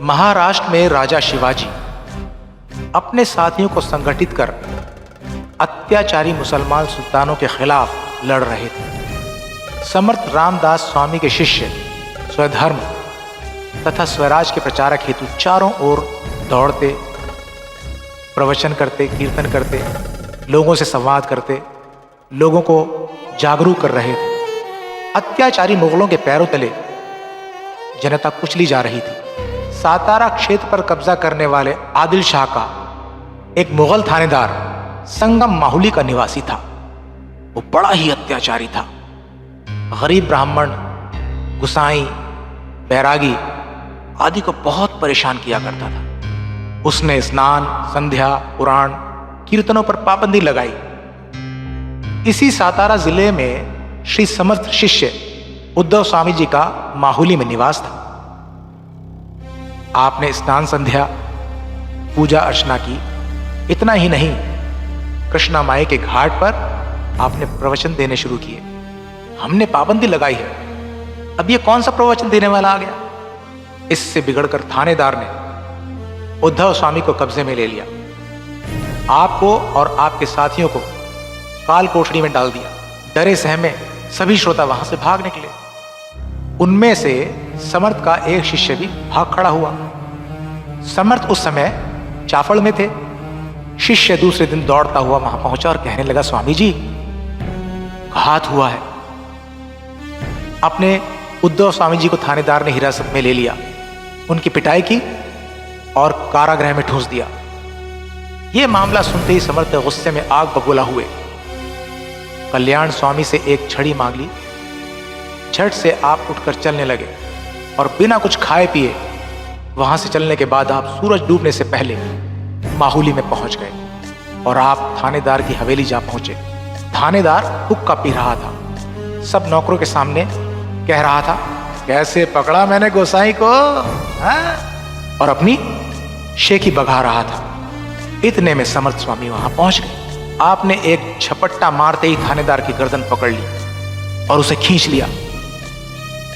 महाराष्ट्र में राजा शिवाजी अपने साथियों को संगठित कर अत्याचारी मुसलमान सुल्तानों के खिलाफ लड़ रहे थे। समर्थ रामदास स्वामी के शिष्य स्वधर्म तथा स्वराज के प्रचारक हेतु चारों ओर दौड़ते, प्रवचन करते, कीर्तन करते, लोगों से संवाद करते, लोगों को जागरूक कर रहे थे। अत्याचारी मुगलों के पैरों तले जनता कुचली जा रही थी। सातारा क्षेत्र पर कब्जा करने वाले आदिल शाह का एक मुगल थानेदार संगम माहुली का निवासी था। वो बड़ा ही अत्याचारी था। गरीब ब्राह्मण, गुसाई, बैरागी आदि को बहुत परेशान किया करता था। उसने स्नान, संध्या, पुराण, कीर्तनों पर पाबंदी लगाई। इसी सातारा जिले में श्री समर्थ शिष्य उद्धव स्वामी जी का माहुली में निवास था। आपने स्नान, संध्या, पूजा अर्चना की। इतना ही नहीं, कृष्णा माई के घाट पर आपने प्रवचन देने शुरू किए। हमने पाबंदी लगाई है, अब ये कौन सा प्रवचन देने वाला आ गया। इससे बिगड़कर थानेदार ने उद्धव स्वामी को कब्जे में ले लिया। आपको और आपके साथियों को काल कोठरी में डाल दिया। डरे सहमे सभी श्रोता वहां से भाग निकले। उनमें से समर्थ का एक शिष्य भी भाग खड़ा हुआ। समर्थ उस समय चाफड़ में थे। शिष्य दूसरे दिन दौड़ता हुआ वहां पहुंचा और कहने लगा, स्वामी जी, घात हुआ है। अपने उद्धव स्वामी जी को थानेदार ने हिरासत में ले लिया, उनकी पिटाई की और कारागृह में ठूंस दिया। यह मामला सुनते ही समर्थ गुस्से में आग बबूला हुए। कल्याण स्वामी से एक छड़ी मांग ली। झट से आप उठकर चलने लगे और बिना कुछ खाए पिए वहां से चलने के बाद आप सूरज डूबने से पहले माहुली में पहुंच गए और आप थानेदार की हवेली जा पहुंचे। थानेदार हुक्का पी रहा था। सब नौकरों के सामने कह रहा था, कैसे पकड़ा मैंने गोसाई को, हाँ? और अपनी शेखी बगा रहा था। इतने में समर्थ स्वामी वहां पहुंच गए। आपने एक झपट्टा मारते ही थानेदार की गर्दन पकड़ ली और उसे खींच लिया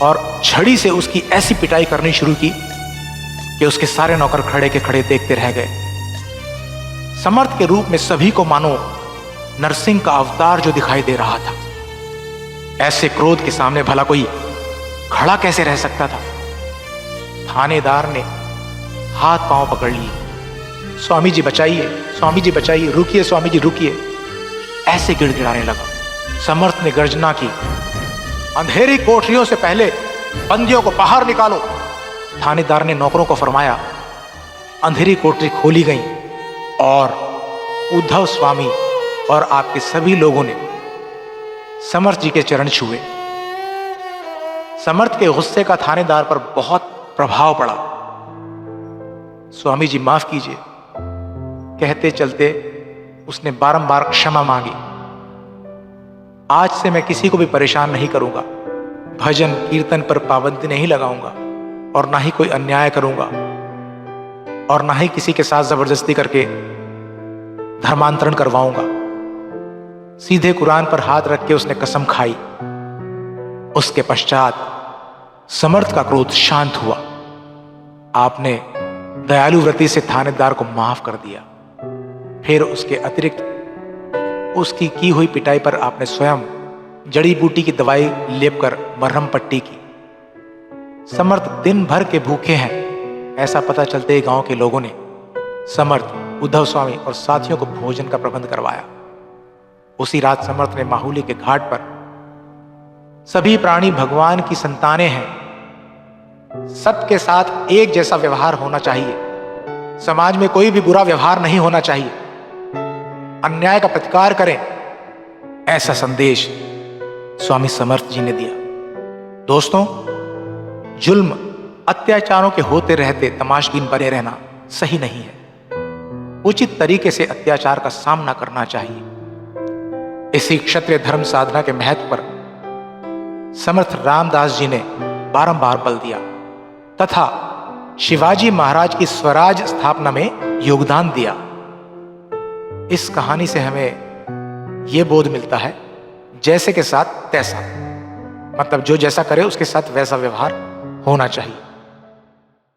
और छड़ी से उसकी ऐसी पिटाई करनी शुरू की कि उसके सारे नौकर खड़े के खड़े देखते रह गए। समर्थ के रूप में सभी को मानो नरसिंह का अवतार जो दिखाई दे रहा था। ऐसे क्रोध के सामने भला कोई खड़ा कैसे रह सकता था। थानेदार ने हाथ पांव पकड़ लिए। स्वामी जी बचाइए, स्वामी जी बचाइए, रुकिए स्वामी जी रुकिए, ऐसे गिड़गिड़ाने लगा। समर्थ ने गर्जना की, अंधेरी कोठरियों से पहले बंदियों को बाहर निकालो। थानेदार ने नौकरों को फरमाया। अंधेरी कोठरी खोली गई और उद्धव स्वामी और आपके सभी लोगों ने समर्थ जी के चरण छुए। समर्थ के गुस्से का थानेदार पर बहुत प्रभाव पड़ा। स्वामी जी माफ कीजिए कहते चलते उसने बारंबार क्षमा मांगी। आज से मैं किसी को भी परेशान नहीं करूंगा, भजन कीर्तन पर पाबंदी नहीं लगाऊंगा और ना ही कोई अन्याय करूंगा और ना ही किसी के साथ जबरदस्ती करके धर्मांतरण करवाऊंगा। सीधे कुरान पर हाथ रख के उसने कसम खाई। उसके पश्चात समर्थ का क्रोध शांत हुआ। आपने दयालु व्रति से थानेदार को माफ कर दिया। फिर उसके अतिरिक्त उसकी की हुई पिटाई पर आपने स्वयं जड़ी बूटी की दवाई लेपकर मरहम पट्टी की। समर्थ दिन भर के भूखे हैं ऐसा पता चलते ही गांव के लोगों ने समर्थ, उद्धव स्वामी और साथियों को भोजन का प्रबंध करवाया। उसी रात समर्थ ने माहुली के घाट पर, सभी प्राणी भगवान की संतानें हैं, सबके साथ एक जैसा व्यवहार होना चाहिए, समाज में कोई भी बुरा व्यवहार नहीं होना चाहिए, अन्याय का प्रतिकार करें, ऐसा संदेश स्वामी समर्थ जी ने दिया। दोस्तों, जुल्म, अत्याचारों के होते रहते तमाशबीन बने रहना सही नहीं है। उचित तरीके से अत्याचार का सामना करना चाहिए। इसी क्षत्रिय धर्म साधना के महत्व पर समर्थ रामदास जी ने बारंबार बल दिया तथा शिवाजी महाराज की स्वराज स्थापना में योगदान दिया। इस कहानी से हमें यह बोध मिलता है, जैसे के साथ तैसा, मतलब जो जैसा करे उसके साथ वैसा व्यवहार होना चाहिए।